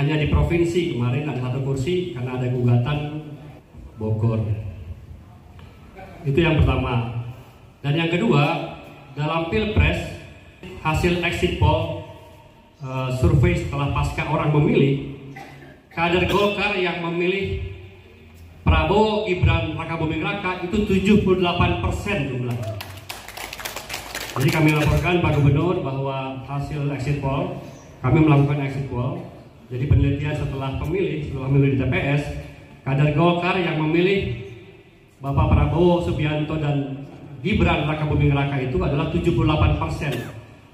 hanya di provinsi kemarin ada 1 kursi karena ada gugatan Bogor. Itu yang pertama. Dan yang kedua, dalam Pilpres hasil exit poll survei setelah pasca orang memilih, kader Golkar yang memilih Prabowo Gibran Raka Buming Raka itu 78% jumlahnya. Jadi kami laporkan Pak Gubernur bahwa hasil exit poll, kami melakukan exit poll. Jadi penelitian setelah memilih di TPS, kader Golkar yang memilih Bapak Prabowo Subianto dan Gibran Raka Buming Raka itu adalah 78%.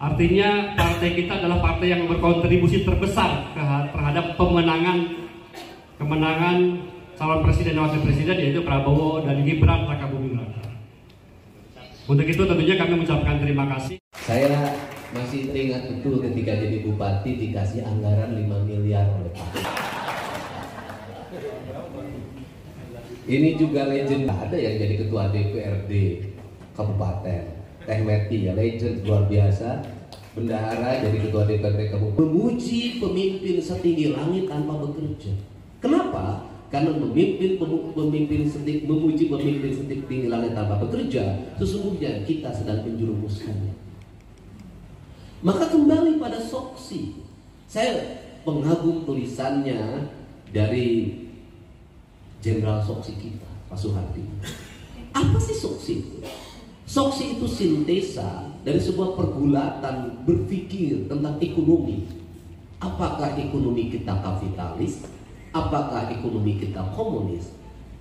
Artinya partai kita adalah partai yang berkontribusi terbesar terhadap kemenangan calon presiden dan wakil presiden, yaitu Prabowo dan Gibran Raka Buming Raka. Untuk itu tentunya kami mengucapkan terima kasih. Saya masih teringat betul ketika jadi bupati dikasih anggaran 5 miliar oleh Pak. Ini juga legend, ada yang jadi ketua DPRD Kabupaten, Teh Meti ya, legend luar biasa. Bendahara jadi ketua DPRD Kabupaten, memuji pemimpin setinggi langit tanpa bekerja. Kenapa? Karena memuji pemimpin setinggi langit tanpa bekerja, sesungguhnya kita sedang menjerumuskannya. Maka kembali pada Soksi, saya pengagum tulisannya dari Jenderal Soksi kita, Pak Soehardi. Apa sih Soksi itu? Soksi itu sintesa dari sebuah pergulatan berpikir tentang ekonomi. Apakah ekonomi kita kapitalis? Apakah ekonomi kita komunis?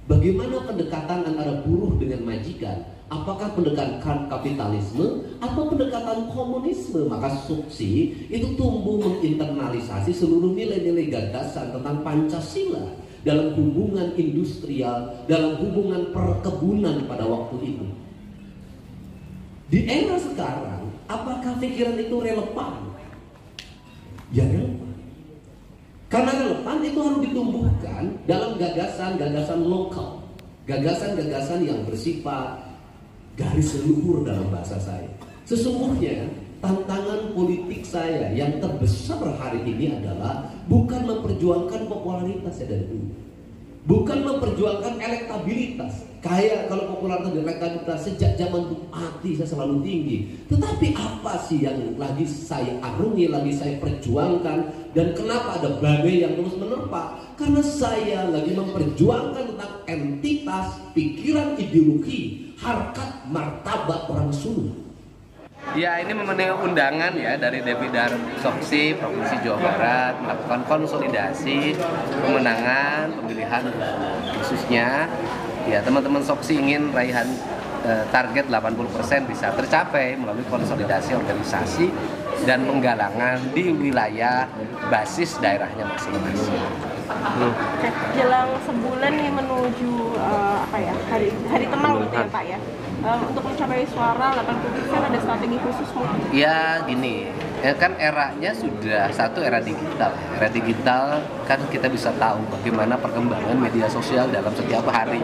Bagaimana pendekatan antara buruh dengan majikan? Apakah pendekatan kapitalisme atau pendekatan komunisme? Maka Soksi itu tumbuh menginternalisasi seluruh nilai-nilai gagasan tentang Pancasila dalam hubungan industrial, dalam hubungan perkebunan pada waktu itu. Di era sekarang, apakah pikiran itu relevan? Ya relevan. Karena relevan itu harus ditumbuhkan dalam gagasan-gagasan lokal, gagasan-gagasan yang bersifat garis leluhur dalam bahasa saya. Sesungguhnya tantangan politik saya yang terbesar hari ini adalah bukan memperjuangkan popularitas saya dari dulu, bukan memperjuangkan elektabilitas. Kayak kalau popularitas dan elektabilitas sejak zaman Bupati saya selalu tinggi. Tetapi apa sih yang lagi saya arungi, lagi saya perjuangkan, dan kenapa ada badai yang terus menerpa? Karena saya lagi memperjuangkan tentang entitas, pikiran, ideologi, harkat, martabat orang Sunda. Ya, ini memenuhi undangan ya dari Depidar Soksi Provinsi Jawa Barat melakukan konsolidasi pemenangan pemilihan khususnya. Ya, teman-teman Soksi ingin raihan target 80% bisa tercapai melalui konsolidasi organisasi dan penggalangan di wilayah basis daerahnya masing-masing. Jelang sebulan nih menuju hari tenang gitu ya Pak ya. Untuk mencapai suara 80% ada strategi khusus mungkin? Ya gini, kan eranya sudah satu era digital. Era digital kan kita bisa tahu bagaimana perkembangan media sosial dalam setiap hari.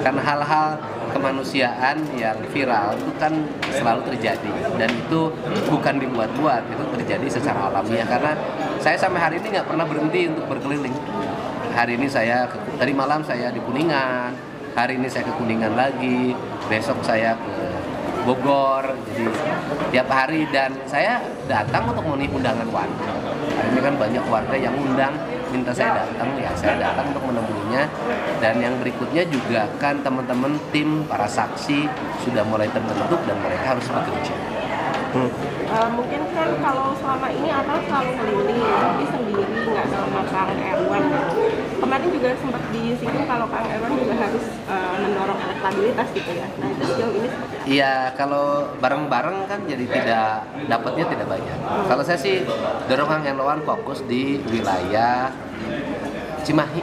Kan hal-hal kemanusiaan yang viral itu kan selalu terjadi, dan itu bukan dibuat-buat, itu terjadi secara alamiah. Karena saya sampai hari ini nggak pernah berhenti untuk berkeliling. Hari ini tadi malam saya di Kuningan, hari ini saya ke Kuningan lagi, besok saya ke Bogor, jadi tiap hari, dan saya datang untuk memenuhi undangan warga. Hari ini kan banyak warga yang undang, minta saya datang, ya saya datang untuk menemuinya. Dan yang berikutnya juga kan teman-teman tim para saksi sudah mulai terbentuk dan mereka harus bekerja. Mungkin kan kalau selama ini Abang selalu keliling, tapi sendiri nggak sama Kang Erwan. Kemarin juga sempat disinggung kalau Kang Erwan juga harus mendorong elektabilitas gitu ya. Nah itu sejauh ini seperti apa? Iya, kalau bareng-bareng kan jadi dapatnya tidak banyak. Kalau saya sih dorong Kang Erwan fokus di wilayah Cimahi,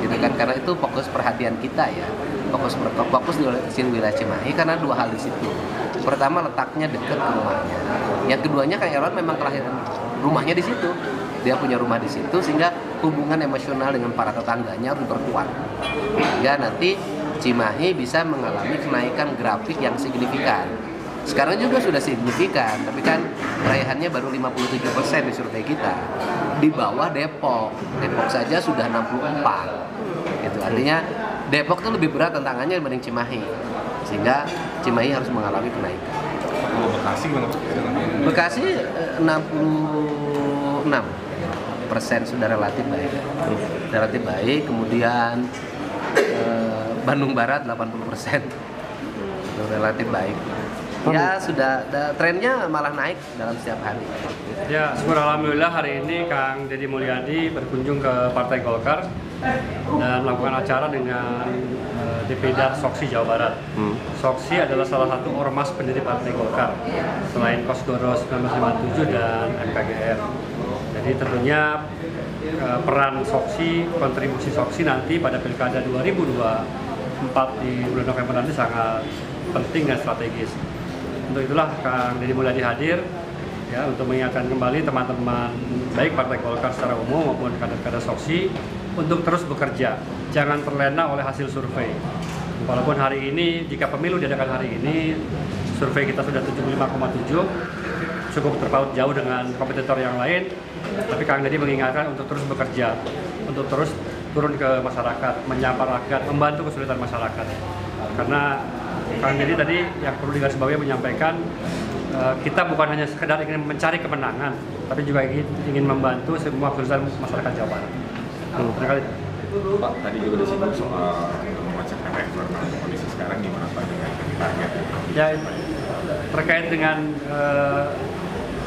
gitu kan, karena itu fokus perhatian kita ya. Fokus di wilayah Cimahi karena dua hal di situ. Pertama, letaknya dekat ke rumahnya. Yang keduanya, Kang Erwan memang kelahiran rumahnya di situ. Dia punya rumah di situ, sehingga hubungan emosional dengan para tetangganya harus berkuat. Sehingga nanti Cimahi bisa mengalami kenaikan grafik yang signifikan. Sekarang juga sudah signifikan, tapi kan raihannya baru 57% di survei kita. Di bawah Depok. Depok saja sudah 64. Itu artinya Depok tuh lebih berat tantangannya dibanding Cimahi. Sehingga Cimahi harus mengalami kenaikan. Kalau Bekasi gimana Pak? Bekasi 66% sudah relatif baik. Relatif baik, kemudian Bandung Barat 80% relatif baik. Ya sudah, trennya malah naik dalam setiap hari. Ya, syukur alhamdulillah hari ini Kang Deddy Mulyadi berkunjung ke Partai Golkar dan melakukan acara dengan DPD Soksi Jawa Barat. Soksi adalah salah satu ormas pendiri Partai Golkar selain Kosgoro 1957 dan MKGR. Jadi tentunya peran Soksi, kontribusi Soksi nanti pada Pilkada 2024 di bulan November nanti sangat penting dan strategis. Untuk itulah Kang Deddy Mulyadi hadir ya untuk mengingatkan kembali teman-teman baik Partai Golkar secara umum maupun kader-kader Soksi untuk terus bekerja, jangan terlena oleh hasil survei. Walaupun hari ini jika pemilu diadakan hari ini survei kita sudah 75,7, cukup terpaut jauh dengan kompetitor yang lain, tapi Kang Deddy mengingatkan untuk terus bekerja, untuk terus turun ke masyarakat, menyapa rakyat, membantu kesulitan masyarakat. Karena Kang Deddy tadi yang perlu digarisbawahi menyampaikan kita bukan hanya sekedar ingin mencari kemenangan, tapi juga ingin membantu semua kesulitan masyarakat Jawa Barat. Terima kasih. Pak, tadi juga disinggung soal memecahkan rekor. Kondisi sekarang gimana Pak dengan target? Ya, terkait dengan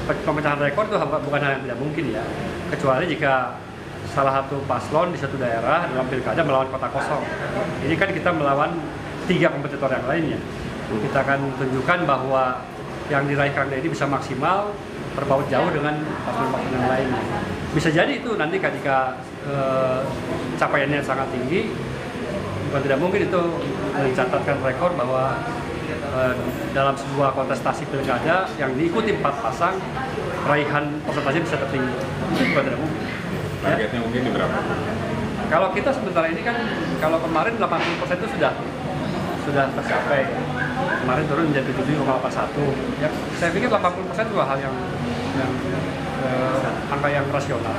pemecahan rekor itu bukan hal yang tidak mungkin ya, kecuali jika salah satu paslon di satu daerah dalam pilkada melawan kota kosong. Ini kan kita melawan 3 kompetitor yang lainnya. Kita akan tunjukkan bahwa yang diraih Kang Deddy bisa maksimal, terpaut jauh dengan paslon-paslon yang lainnya. Bisa jadi itu nanti ketika capaiannya sangat tinggi, bukan tidak mungkin itu mencatatkan rekor bahwa dalam sebuah kontestasi pilkada yang diikuti 4 pasang, raihan persentase bisa tertinggi. Itu bukan tidak mungkin. Targetnya mungkin di berapa? Kalau kita sementara ini kan, kalau kemarin 80% itu sudah tercapai. Kemarin turun menjadi 77,81. Ya, saya pikir 80% itu hal yang angka yang rasional.